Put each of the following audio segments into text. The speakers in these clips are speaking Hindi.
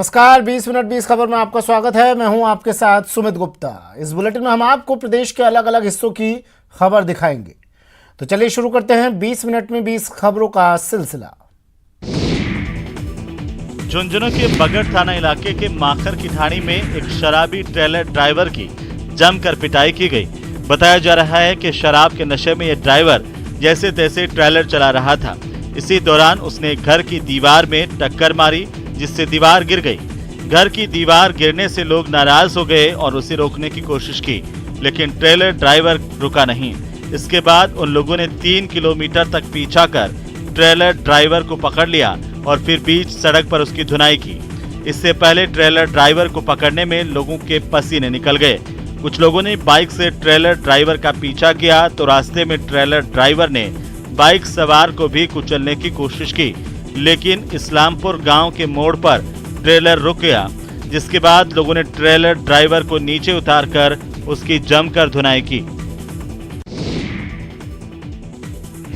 नमस्कार, 20 मिनट 20 खबर में आपका स्वागत है। मैं हूं आपके साथ सुमित गुप्ता। इस बुलेटिन में हम आपको प्रदेश के अलग अलग हिस्सों की खबर दिखाएंगे। तो चलिए शुरू करते हैं 20 मिनट में 20 खबरों का सिलसिला। झुंझुनू के बगड़ थाना इलाके के माखर की ढाणी में एक शराबी ट्रेलर ड्राइवर की जमकर पिटाई की गई। बताया जा रहा है कि शराब के नशे में यह ड्राइवर जैसे तैसे ट्रेलर चला रहा था। इसी दौरान उसने घर की दीवार में टक्कर मारी, जिससे दीवार गिर गई। घर की दीवार गिरने से लोग नाराज हो गए और उसे रोकने की कोशिश की, लेकिन ट्रेलर ड्राइवर रुका नहीं। इसके बाद उन लोगों ने 3 किलोमीटर तक पीछा कर ट्रेलर ड्राइवर को पकड़ लिया और फिर बीच सड़क पर उसकी धुनाई की। इससे पहले ट्रेलर ड्राइवर को पकड़ने में लोगों के पसीने निकल गए। कुछ लोगों ने बाइक से ट्रेलर ड्राइवर का पीछा किया तो रास्ते में ट्रेलर ड्राइवर ने बाइक सवार को भी कुचलने की कोशिश की, लेकिन इस्लामपुर गांव के मोड़ पर ट्रेलर रुक गया, जिसके बाद लोगों ने ट्रेलर ड्राइवर को नीचे उतारकर उसकी जमकर धुनाई की।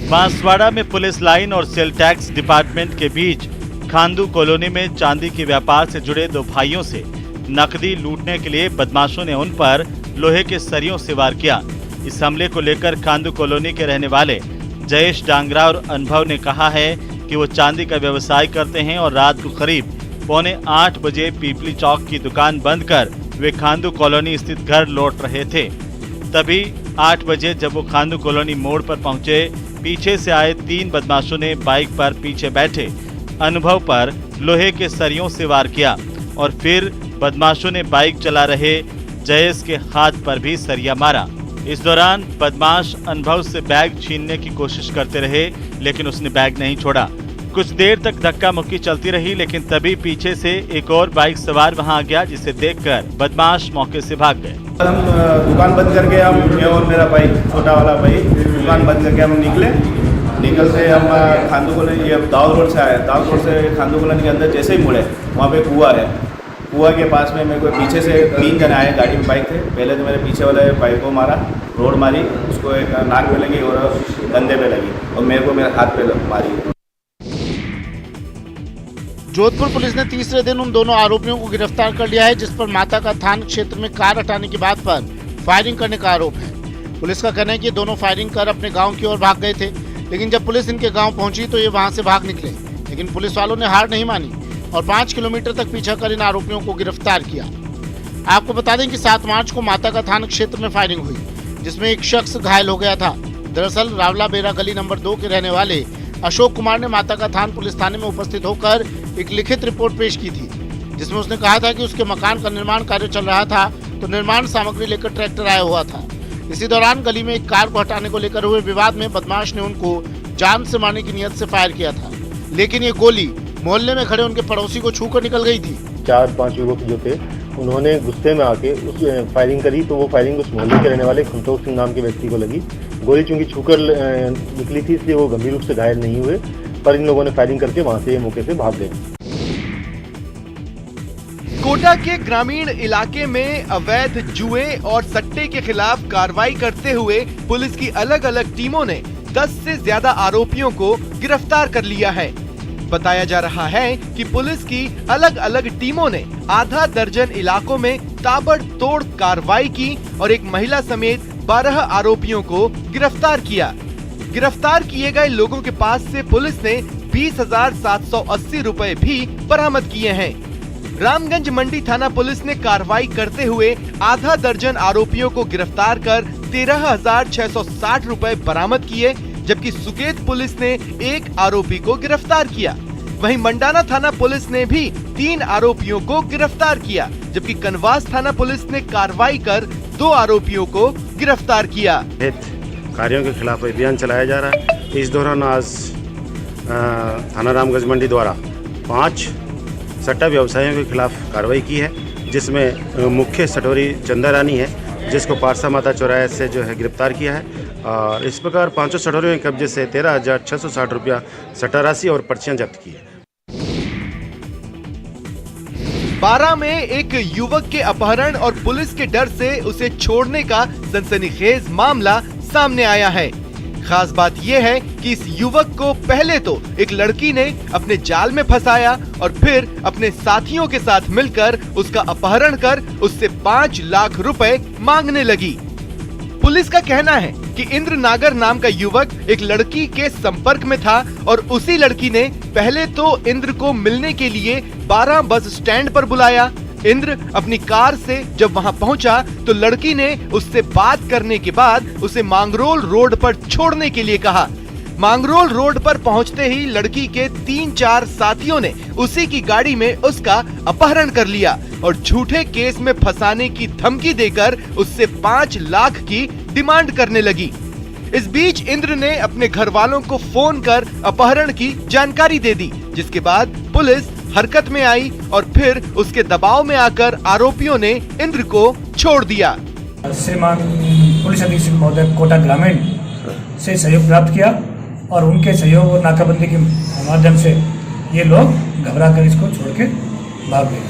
बांसवाड़ा में पुलिस लाइन और सेल टैक्स डिपार्टमेंट के बीच खांदू कॉलोनी में चांदी के व्यापार से जुड़े 2 भाइयों से नकदी लूटने के लिए बदमाशों ने उन पर लोहे के सरियों से वार किया। इस हमले को लेकर खांदू कॉलोनी के रहने वाले जयेश डांगरा और अनुभव ने कहा है कि वो चांदी का व्यवसाय करते हैं और रात को करीब 7:45 बजे पीपली चौक की दुकान बंद कर वे खांदू कॉलोनी स्थित घर लौट रहे थे। तभी 8 बजे जब वो खांदू कॉलोनी मोड़ पर पहुंचे, पीछे से आए 3 बदमाशों ने बाइक पर पीछे बैठे अनुभव पर लोहे के सरियों से वार किया और फिर बदमाशों ने बाइक चला रहे जयेश के हाथ पर भी सरिया मारा। इस दौरान बदमाश अनुभव से बैग छीनने की कोशिश करते रहे, लेकिन उसने बैग नहीं छोड़ा। कुछ देर तक धक्का मुक्की चलती रही, लेकिन तभी पीछे से एक और बाइक सवार वहां आ गया, जिसे देखकर बदमाश मौके से भाग गए। हम दुकान बंद करके मैं और मेरा भाई, छोटा वाला भाई, दुकान बंद करके हम निकलते हम खांदू कॉलोनी, ये दाऊद रोड से आए। दाऊद रोड से खांदू कॉलोनी के अंदर जैसे ही मुड़े, वहाँ पे कुआं है। कुआं के पास में मेरे को पीछे से 3 जने आए, गाड़ी में बाइक थे। पहले तो मेरे पीछे वाले बाइक को मारा, रोड मारी, उसको एक नाक पे लगी और कंधे पे लगी और मेरे को मेरे हाथ पे मारी। जोधपुर पुलिस ने तीसरे दिन उन दोनों आरोपियों को गिरफ्तार कर लिया है, जिस पर माता का थाना क्षेत्र में कार हटाने की बात पर फायरिंग करने का आरोप है। पुलिस का कहना है कि दोनों फायरिंग कर अपने गांव की ओर भाग गए थे, लेकिन जब पुलिस इनके गांव पहुंची तो ये वहां से भाग निकले, लेकिन पुलिस वालों ने हार नहीं मानी और 5 किलोमीटर तक पीछा कर इन आरोपियों को गिरफ्तार किया। आपको बता दें कि 7 मार्च को माता का थाना क्षेत्र में फायरिंग हुई, जिसमें एक शख्स घायल हो गया था। दरअसल रावला बेरा गली नंबर 2 के रहने वाले अशोक कुमार ने माता का थाना पुलिस थाने में उपस्थित होकर एक लिखित रिपोर्ट पेश की थी, जिसमें उसने कहा था कि उसके मकान का निर्माण कार्य चल रहा था तो निर्माण सामग्री लेकर ट्रैक्टर आया हुआ था। इसी दौरान गली में एक कार को हटाने को लेकर हुए विवाद में बदमाश ने उनको जान से मारने की नियत से फायर किया था, लेकिन ये गोली मोहल्ले में खड़े उनके पड़ोसी को छूकर निकल गई थी। 4-5 युवक जो थे, उन्होंने गुस्से में आके उस फायरिंग करी, तो वो फायरिंग उस मोहल्ले के रहने वाले संतोष सिंह नाम के व्यक्ति को लगी। गोली चूंकि छूकर निकली थी, इसलिए वो गंभीर रूप से घायल नहीं हुए, पर इन लोगों ने फायरिंग करके वहां से मौके से भाग गए। कोटा के ग्रामीण इलाके में अवैध जुए और सट्टे के खिलाफ कार्रवाई करते हुए पुलिस की अलग अलग टीमों ने 10 से ज्यादा आरोपियों को गिरफ्तार कर लिया है। बताया जा रहा है कि पुलिस की अलग अलग टीमों ने आधा दर्जन इलाकों में ताबड़तोड़ कार्रवाई की और एक महिला समेत 12 आरोपियों को गिरफ्तार किया। गिरफ्तार किए गए लोगों के पास से पुलिस ने 20,780 रुपए भी बरामद किए हैं। रामगंज मंडी थाना पुलिस ने कार्रवाई करते हुए आधा दर्जन आरोपियों को गिरफ्तार कर 13,660 रुपए बरामद किए, जबकि सुकेत पुलिस ने एक आरोपी को गिरफ्तार किया। वहीं मंडाना थाना पुलिस ने भी 3 आरोपियों को गिरफ्तार किया, जबकि कनवास थाना पुलिस ने कार्रवाई कर 2 आरोपियों को गिरफ्तार किया। कार्यों के खिलाफ अभियान चलाया जा रहा है। इस दौरान आज थाना रामगंज मंडी द्वारा 5 सट्टा व्यवसायियों के खिलाफ कार्रवाई की है, जिसमें मुख्य सटोरी चंदा रानी है, जिसको पारसा माता चौराहे से जो है गिरफ्तार किया है। और इस प्रकार 5 सटोरियों के कब्जे से 13,660 रुपया सट्टा राशि और पर्चियां जब्त की है। 12 में एक युवक के अपहरण और पुलिस के डर से उसे छोड़ने का सनसनीखेज मामला सामने आया है। खास बात यह है कि इस युवक को पहले तो एक लड़की ने अपने जाल में फंसाया और फिर अपने साथियों के साथ मिलकर उसका अपहरण कर उससे 5 लाख रुपए मांगने लगी। पुलिस का कहना है कि इंद्र नागर नाम का युवक एक लड़की के संपर्क में था और उसी लड़की ने पहले तो इंद्र को मिलने के लिए 12 बस स्टैंड पर बुलाया। इंद्र अपनी कार से जब वहां पहुंचा तो लड़की ने उससे बात करने के बाद उसे मांगरोल रोड पर छोड़ने के लिए कहा। मांगरोल रोड पर पहुंचते ही लड़की के 3-4 साथियों ने उसी की गाड़ी में उसका अपहरण कर लिया और झूठे केस में फंसाने की धमकी देकर उससे 5 लाख की डिमांड करने लगी। इस बीच इंद्र ने अपने घर वालों को फोन कर अपहरण की जानकारी दे दी, जिसके बाद पुलिस हरकत में आई और फिर उसके दबाव में आकर आरोपियों ने इंद्र को छोड़ दिया। श्रीमान पुलिस अधीक्षक महोदय कोटा ग्रामीण से सहयोग प्राप्त किया और उनके सहयोग और नाकाबंदी के माध्यम से ये लोग घबरा कर इसको छोड़ के भाग गए।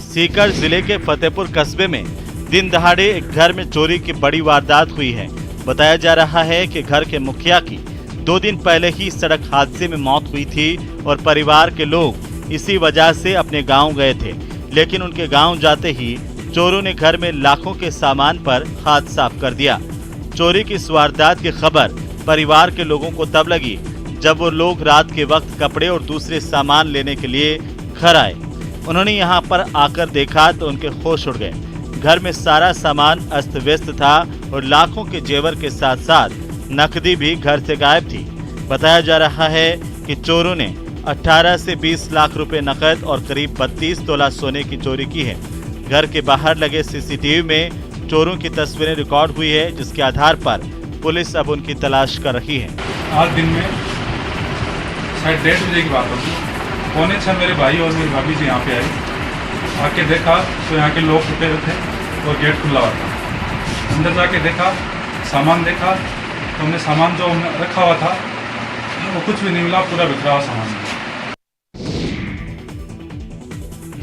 सीकर जिले के फतेहपुर कस्बे में दिन दहाड़े एक घर में चोरी की बड़ी वारदात हुई है। बताया जा रहा है कि घर के मुखिया की 2 दिन पहले ही सड़क हादसे में मौत हुई थी और परिवार के लोग इसी वजह से अपने गांव गए थे, लेकिन उनके गांव जाते ही चोरों ने घर में लाखों के सामान पर हाथ साफ कर दिया। चोरी की इस वारदात की खबर परिवार के लोगों को तब लगी जब वो लोग रात के वक्त कपड़े और दूसरे सामान लेने के लिए घर आए। उन्होंने यहाँ पर आकर देखा तो उनके होश उड़ गए। घर में सारा सामान अस्त व्यस्त था और लाखों के जेवर के साथ साथ नकदी भी घर से गायब थी। बताया जा रहा है कि चोरों ने 18 से 20 लाख रुपए नकद और करीब 32 तोला सोने की चोरी की है। घर के बाहर लगे सीसीटीवी में चोरों की तस्वीरें रिकॉर्ड हुई है, जिसके आधार पर पुलिस अब उनकी तलाश कर रही है। आज दिन में शायद 1:30 बजे की बात होगी, 5:45 मेरे भाई और मेरी भाभी जी यहाँ पे आए। आके देखा तो यहाँ के लोग टूटे हुए थे और गेट खुला हुआ था। अंदर जाके देखा, सामान देखा तो हमने सामान जो रखा हुआ था वो कुछ भी नहीं मिला, पूरा बिखरा हुआ सामान।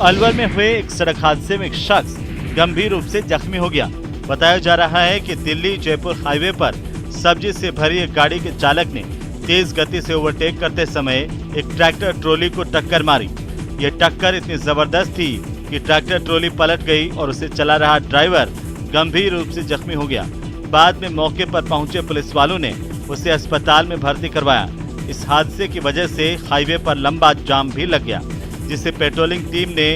अलवर में हुए एक सड़क हादसे में एक शख्स गंभीर रूप से जख्मी हो गया। बताया जा रहा है कि दिल्ली जयपुर हाईवे पर सब्जी से भरी एक गाड़ी के चालक ने तेज गति से ओवरटेक करते समय एक ट्रैक्टर ट्रॉली को टक्कर मारी। यह टक्कर इतनी जबरदस्त थी कि ट्रैक्टर ट्रॉली पलट गई और उसे चला रहा ड्राइवर गंभीर रूप से जख्मी हो गया। बाद में मौके पर पहुंचे पुलिस वालों ने उसे अस्पताल में भर्ती करवाया। इस हादसे की वजह से हाईवे पर लंबा जाम भी लग गया, जिसे पेट्रोलिंग टीम ने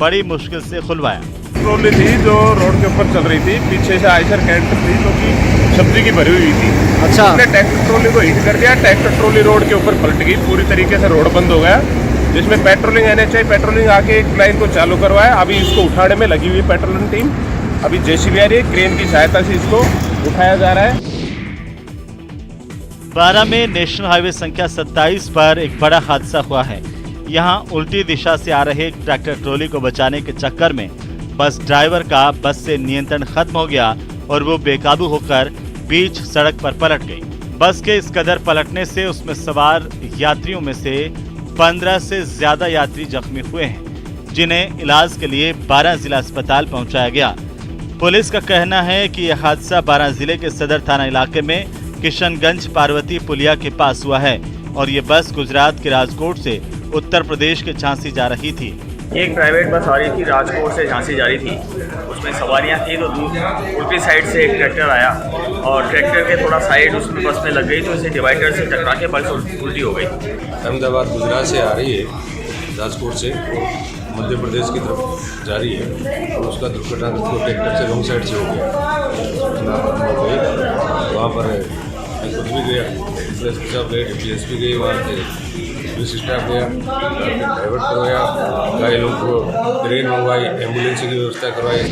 बड़ी मुश्किल से खुलवाया। ट्रॉली थी जो रोड के ऊपर चल रही थी, पीछे से आयशर कैंट थी जो कि सब्जी की भरी हुई थी। अच्छा, उसने ट्रैक्टर ट्रॉली को हिट कर दिया। ट्रैक्टर ट्रॉली रोड के ऊपर पलट गई, पूरी तरीके से रोड बंद हो गया, जिसमें पेट्रोलिंग NHI पेट्रोलिंग आके एक लाइन को चालू करवाया। अभी इसको उठाने में लगी हुई पेट्रोलिंग टीम। अभी JCB आ रही है, क्रेन की सहायता से इसको उठाया जा रहा है। 12 में नेशनल हाईवे संख्या 27 पर एक बड़ा हादसा हुआ है। यहाँ उल्टी दिशा से आ रहे ट्रैक्टर ट्रॉली को बचाने के चक्कर में बस ड्राइवर का बस से नियंत्रण खत्म हो गया और वो बेकाबू होकर बीच सड़क पर पलट गई। बस के इस कदर पलटने से उसमें सवार यात्रियों में से 15 से ज्यादा यात्री जख्मी हुए हैं, जिन्हें इलाज के लिए 12 जिला अस्पताल पहुंचाया गया। पुलिस का कहना है कि यह हादसा 12 जिले के सदर थाना इलाके में किशनगंज पार्वती पुलिया के पास हुआ है और ये बस गुजरात के राजकोट से उत्तर प्रदेश के झांसी जा रही थी। एक प्राइवेट बस आ रही थी, राजकोट से झांसी जा रही थी। उसमें सवारियां थी तो उल्टी साइड से एक ट्रैक्टर आया और ट्रैक्टर के थोड़ा साइड उसमें बस में लग गई तो इसे डिवाइडर से टकरा के बस उल्टी हो गई। अहमदाबाद गुजरात से आ रही है, राजकोट से मध्य प्रदेश की तरफ जा रही है और उसका दुर्घटना ट्रैक्टर से रॉन्ग साइड से हो गया। वहाँ पर खुद भी गया, एसपी साहब गए, DSP गए, वहाँ से पुलिस स्टाफ गया, डाइवर्ट करवाया, कई लोग को ट्रेन मंगवाई, एम्बुलेंस की व्यवस्था करवाई।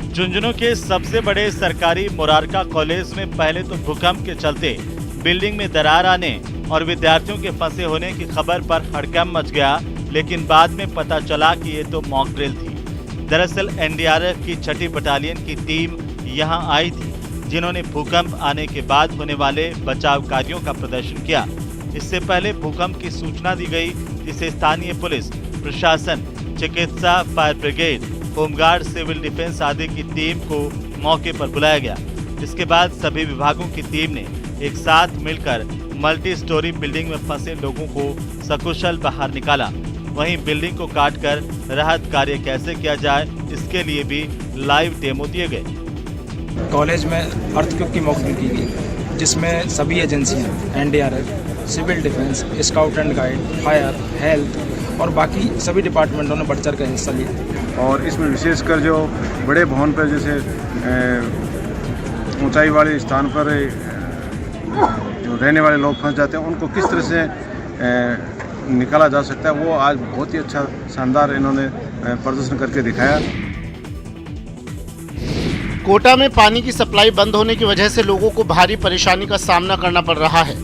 झुंझुनू के सबसे बड़े सरकारी मोरारका कॉलेज में पहले तो भूकंप के चलते बिल्डिंग में दरार आने और विद्यार्थियों के फंसे होने की खबर पर हड़कंप मच गया, लेकिन बाद में पता चला कि ये तो मॉक ड्रिल थी। दरअसल NDRF की 6ठी बटालियन की टीम यहाँ आई थी, जिन्होंने भूकंप आने के बाद होने वाले बचाव कार्यों का प्रदर्शन किया। इससे पहले भूकंप की सूचना दी गई, जिसे स्थानीय पुलिस प्रशासन, चिकित्सा, fire brigade, home guard, civil defence आदि की टीम को मौके पर बुलाया गया। इसके बाद सभी विभागों की टीम ने एक साथ मिलकर मल्टी स्टोरी बिल्डिंग में फंसे लोगों को सकुशल बाहर निकाला। वहीं बिल्डिंग को काटकर राहत कार्य कैसे किया जाए, इसके लिए भी लाइव डेमो दिए गए। कॉलेज में अर्थक्वेक की मॉक ड्रिल की गई, जिसमें सभी एजेंसियां NDRF, civil defence, scout and guide, fire, health और बाकी सभी डिपार्टमेंटों ने बढ़ चढ़ कर हिस्सा लिया। और इसमें विशेषकर जो बड़े भवन पर जैसे ऊंचाई वाले स्थान पर जो रहने वाले लोग फंस जाते हैं, उनको किस तरह से निकाला जा सकता है, वो आज बहुत ही अच्छा शानदार इन्होंने प्रदर्शन करके दिखाया। कोटा में पानी की सप्लाई बंद होने की वजह से लोगों को भारी परेशानी का सामना करना पड़ रहा है।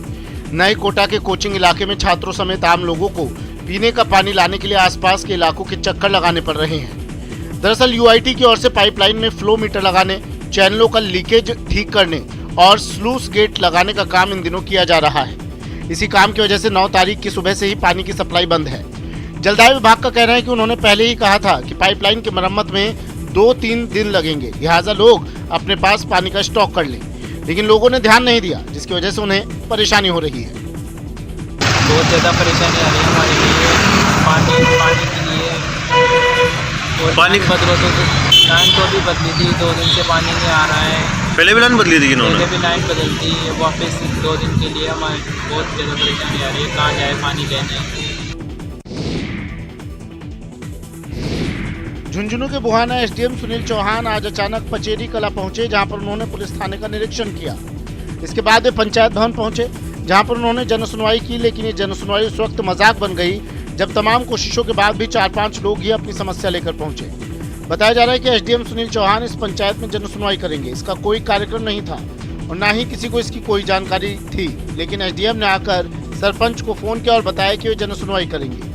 नए कोटा के कोचिंग इलाके में छात्रों समेत आम लोगों को पीने का पानी लाने के लिए आसपास के इलाकों के चक्कर लगाने पड़ रहे हैं। दरअसल UIT की ओर से पाइपलाइन में फ्लो मीटर लगाने, चैनलों का लीकेज ठीक करने और स्लूस गेट लगाने का काम इन दिनों किया जा रहा है। इसी काम की वजह से 9 तारीख की सुबह से ही पानी की सप्लाई बंद है। जलदाय विभाग का कहना है कि उन्होंने पहले ही कहा था कि पाइपलाइन की मरम्मत में 2-3 दिन लगेंगे, लिहाजा लोग अपने पास पानी का स्टॉक कर लें, लेकिन लोगों ने ध्यान नहीं दिया, जिसकी वजह से उन्हें परेशानी हो रही है। बहुत ज़्यादा परेशानी आ रही है हमारे लिए पानी के लिए। और पानी बदलो तो लाइन तो भी बदली थी, 2 दिन से पानी नहीं आ रहा है। पहले भी लाइन बदली थी इन्होंने? पहले भी लाइन बदली थी, वापस 2 दिन के लिए हमारे बहुत ज़्यादा परेशानी आ रही है। कहाँ जाए पानी लेने? झुंझुनू के बुहाना SDM सुनील चौहान आज अचानक पचेरी कला पहुंचे, जहां पर उन्होंने पुलिस थाने का निरीक्षण किया। इसके बाद वे पंचायत भवन पहुंचे, जहां पर उन्होंने जनसुनवाई की, लेकिन ये जनसुनवाई उस वक्त मजाक बन गई जब तमाम कोशिशों के बाद भी 4-5 लोग ही अपनी समस्या लेकर पहुंचे। बताया जा रहा है कि SDM सुनील चौहान इस पंचायत में जनसुनवाई करेंगे। इसका कोई कार्यक्रम नहीं था और न ही किसी को इसकी कोई जानकारी थी, लेकिन SDM ने आकर सरपंच को फोन किया और बताया कि वे जनसुनवाई करेंगे।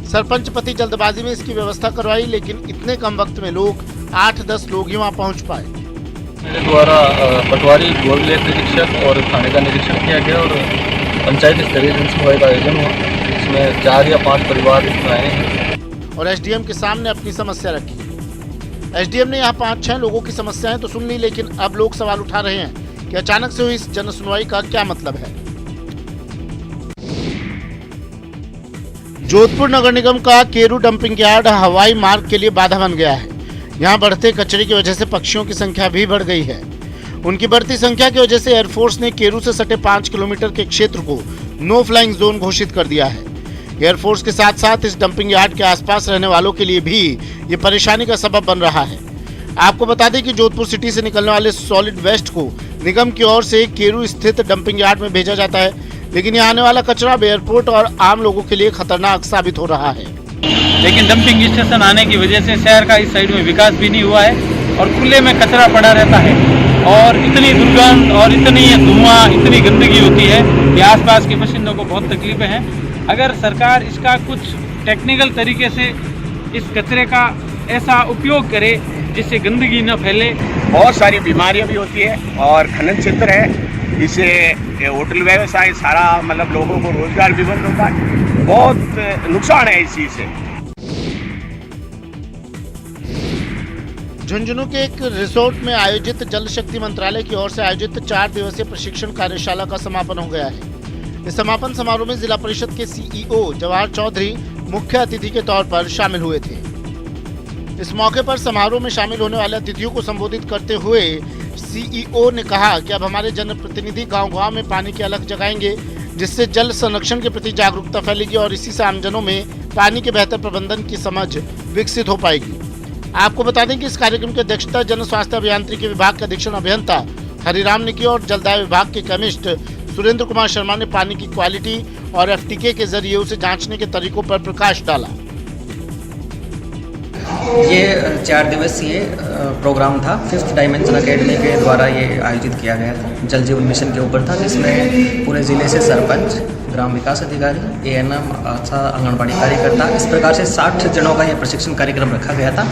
सरपंच पति जल्दबाजी में इसकी व्यवस्था करवाई, लेकिन इतने कम वक्त में लोग 8-10 लोग ही वहाँ पहुँच पाए। मेरे द्वारा पटवारी, गोलब्लैक निरीक्षक और थाने का निरीक्षण किया गया और पंचायत स्तरीय जनसुनवाई का आयोजन हुआ। इसमें 4 या 5 परिवार इसमें आए हैं और SDM के सामने अपनी समस्या रखी। SDM ने यहाँ 5-6 लोगों की समस्याएं तो सुन ली, लेकिन अब लोग सवाल उठा रहे हैं कि अचानक से हुई इस जनसुनवाई का क्या मतलब है। जोधपुर नगर निगम का केरू डंपिंग यार्ड हवाई मार्ग के लिए बाधा बन गया है। यहाँ बढ़ते कचरे की वजह से पक्षियों की संख्या भी बढ़ गई है। उनकी बढ़ती संख्या की वजह से एयरफोर्स ने केरू से सटे 5 किलोमीटर के क्षेत्र को नो फ्लाइंग जोन घोषित कर दिया है। एयरफोर्स के साथ साथ इस डंपिंग यार्ड के आसपास रहने वालों के लिए भी ये परेशानी का सबब बन रहा है। आपको बता दें कि जोधपुर सिटी से निकलने वाले सॉलिड वेस्ट को निगम की ओर से केरू स्थित डंपिंग यार्ड में भेजा जाता है, लेकिन यहाँ आने वाला कचरा एयरपोर्ट और आम लोगों के लिए खतरनाक साबित हो रहा है। लेकिन डंपिंग स्टेशन आने की वजह से शहर का इस साइड में विकास भी नहीं हुआ है और खुले में कचरा पड़ा रहता है और इतनी दुर्गंध और इतनी धुआं, इतनी गंदगी होती है कि आसपास के बाशिंदों को बहुत तकलीफें हैं। अगर सरकार इसका कुछ टेक्निकल तरीके से इस कचरे का ऐसा उपयोग करे जिससे गंदगी न फैले। बहुत सारी बीमारियां भी होती है और खनन क्षेत्र है, इससे होटल व्यवसाय सारा मतलब लोगों को रोजगार भी बंद होता है। बहुत नुकसान है इस चीज से। झुंझुनू के एक रिसोर्ट में आयोजित जल शक्ति मंत्रालय की ओर से आयोजित 4 दिवसीय प्रशिक्षण कार्यशाला का समापन हो गया है। इस समापन समारोह में जिला परिषद के CEO जवाहर चौधरी मुख्य अतिथि के तौर पर शामिल हुए थे। इस मौके पर समारोह में शामिल होने वाले अतिथियों को संबोधित करते हुए CEO ने कहा कि अब हमारे जनप्रतिनिधि गांव-गांव में पानी की अलख जगाएंगे, जिससे जल संरक्षण के प्रति जागरूकता फैलेगी और इसी से आमजनों में पानी के बेहतर प्रबंधन की समझ विकसित हो पाएगी। आपको बता दें कि इस कार्यक्रम की अध्यक्षता जन स्वास्थ्य अभियांत्रिकी विभाग के अधीक्षण अभियंता हरिराम ने की और जलदाय विभाग के केमिस्ट सुरेंद्र कुमार शर्मा ने पानी की क्वालिटी और FTK के जरिए उसे जांचने के तरीकों पर प्रकाश डाला। ये 4 दिवसीय प्रोग्राम था, 5th डायमेंशन अकेडमी के द्वारा ये आयोजित किया गया था। जल जीवन मिशन के ऊपर था, जिसमें पूरे ज़िले से सरपंच, ग्राम विकास अधिकारी, ANM, आशा, आंगनबाड़ी कार्यकर्ता, इस प्रकार से 60 जनों का ये प्रशिक्षण कार्यक्रम रखा गया था।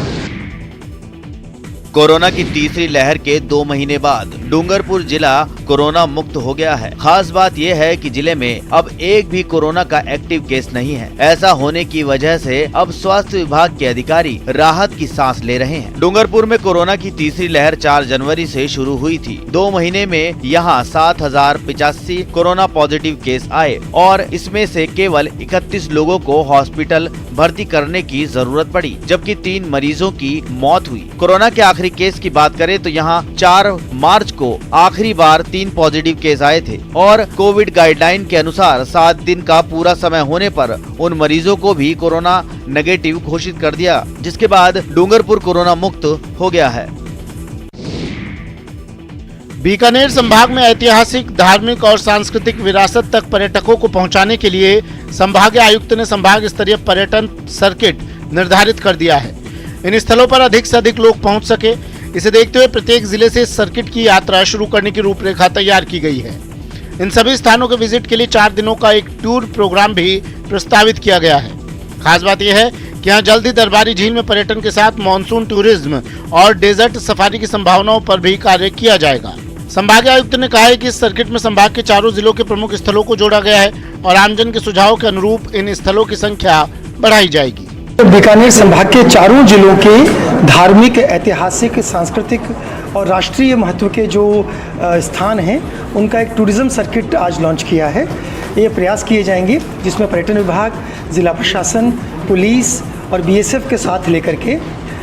कोरोना की तीसरी लहर के 2 महीने बाद डूंगरपुर जिला कोरोना मुक्त हो गया है। खास बात यह है कि जिले में अब एक भी कोरोना का एक्टिव केस नहीं है। ऐसा होने की वजह से अब स्वास्थ्य विभाग के अधिकारी राहत की सांस ले रहे हैं। डूंगरपुर में कोरोना की तीसरी लहर 4 जनवरी से शुरू हुई थी। 2 महीने में यहाँ 7,085 कोरोना पॉजिटिव केस आए और इसमें से केवल 31 लोगों को हॉस्पिटल भर्ती करने की जरूरत पड़ी, जबकि 3 मरीजों की मौत हुई। कोरोना के आखिरी केस की बात करें तो यहाँ 4 मार्च को आखिरी बार 3 पॉजिटिव केस आए थे और कोविड गाइडलाइन के अनुसार 7 दिन का पूरा समय होने पर उन मरीजों को भी कोरोना नेगेटिव घोषित कर दिया, जिसके बाद डूंगरपुर कोरोना मुक्त हो गया है। बीकानेर संभाग में ऐतिहासिक, धार्मिक और सांस्कृतिक विरासत तक पर्यटकों को पहुंचाने के लिए संभागीय आयुक्त ने संभाग स्तरीय पर्यटन सर्किट निर्धारित कर दिया है। इन स्थलों पर अधिक से अधिक लोग पहुंच सके, इसे देखते हुए प्रत्येक जिले से इस सर्किट की यात्रा शुरू करने की रूपरेखा तैयार की गई है। इन सभी स्थानों के विजिट के लिए 4 दिनों का एक टूर प्रोग्राम भी प्रस्तावित किया गया है। खास बात यह है कि यहाँ जल्द ही दरबारी झील में पर्यटन के साथ मानसून टूरिज्म और डेजर्ट सफारी की संभावनाओं पर भी कार्य किया जाएगा। संभागीय आयुक्त ने कहा है कि इस सर्किट में संभाग के 4 जिलों के प्रमुख स्थलों को जोड़ा गया है और आमजन के सुझाव के अनुरूप इन स्थलों की संख्या बढ़ाई जाएगी। बीकानेर संभाग के 4 जिलों के धार्मिक, ऐतिहासिक, सांस्कृतिक और राष्ट्रीय महत्व के जो स्थान हैं उनका एक टूरिज्म सर्किट आज लॉन्च किया है। ये प्रयास किए जाएंगे जिसमें पर्यटन विभाग, जिला प्रशासन, पुलिस और बीएसएफ के साथ लेकर के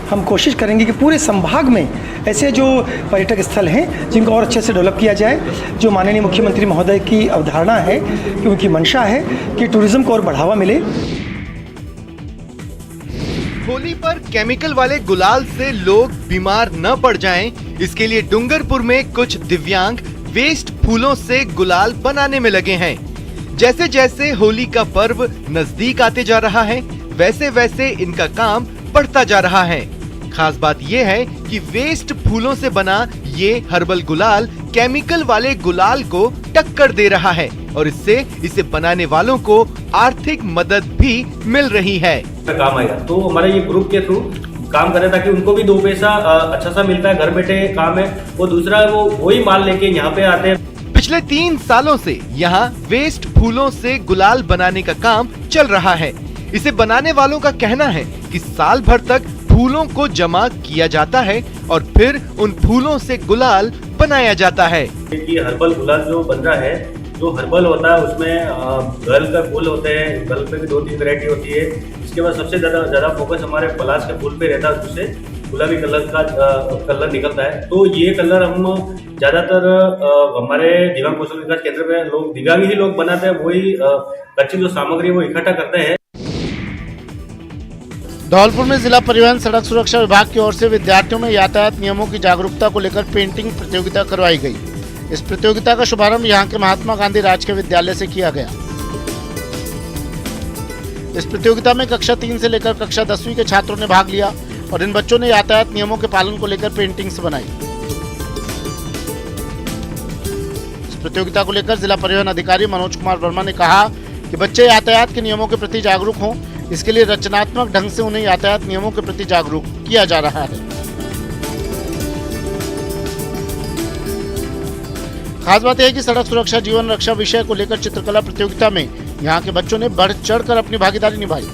हम कोशिश करेंगे कि पूरे संभाग में ऐसे जो पर्यटक स्थल हैं जिनको और अच्छे से डेवलप किया जाए। जो माननीय मुख्यमंत्री महोदय की अवधारणा है कि उनकी मंशा है कि टूरिज्म को और बढ़ावा मिले। होली पर केमिकल वाले गुलाल से लोग बीमार न पड़ जाएं, इसके लिए डूंगरपुर में कुछ दिव्यांग वेस्ट फूलों से गुलाल बनाने में लगे हैं। जैसे जैसे होली का पर्व नजदीक आते जा रहा है, वैसे वैसे इनका काम बढ़ता जा रहा है। खास बात यह है कि वेस्ट फूलों से बना ये हर्बल गुलाल केमिकल वाले गुलाल को टक्कर दे रहा है और इससे इसे बनाने वालों को आर्थिक मदद भी मिल रही है। काम आया तो हमारे ये ग्रुप के थ्रू काम करें ताकि उनको भी 2 पैसा अच्छा सा मिलता है, घर बैठे काम है। वो दूसरा वो वही माल लेके यहाँ पे आते हैं। पिछले 3 सालों से यहाँ वेस्ट फूलों से गुलाल बनाने का काम चल रहा है। इसे बनाने वालों का कहना है कि साल भर तक फूलों को जमा किया जाता है और फिर उन फूलों से गुलाल बनाया जाता है। ये हर्बल गुलाल जो बन रहा है, जो हर्बल होता है उसमें गल का फूल होते हैं, गल पे भी 2-3 वैरायटी होती है। इसके बाद सबसे ज्यादा फोकस हमारे पलाश के फूल पे रहता है, उससे गुलाबी कलर का कलर निकलता है। तो ये कलर हम ज्यादातर हमारे दिव्यांग कौशल विकास केंद्र में लोग दिव्यांग ही लोग बनाते हैं, वही कच्ची जो सामग्री वो इकट्ठा करते हैं। धौलपुर में जिला परिवहन सड़क सुरक्षा विभाग की ओर से विद्यार्थियों में यातायात नियमों की जागरूकता को लेकर पेंटिंग प्रतियोगिता करवाई गई। इस प्रतियोगिता का शुभारंभ यहां के महात्मा गांधी राजकीय विद्यालय से किया गया। इस प्रतियोगिता में कक्षा 3 से लेकर कक्षा 10वीं के छात्रों ने भाग लिया और इन बच्चों ने यातायात नियमों के पालन को लेकर पेंटिंग्स बनाई। इस प्रतियोगिता को लेकर जिला परिवहन अधिकारी मनोज कुमार वर्मा ने कहा कि बच्चे यातायात के नियमों के प्रति जागरूक हों, इसके लिए रचनात्मक ढंग से उन्हें यातायात नियमों के प्रति जागरूक किया जा रहा है। खास बात यह है कि सड़क सुरक्षा जीवन रक्षा विषय को लेकर चित्रकला प्रतियोगिता में यहाँ के बच्चों ने बढ़ चढ़कर अपनी भागीदारी निभाई।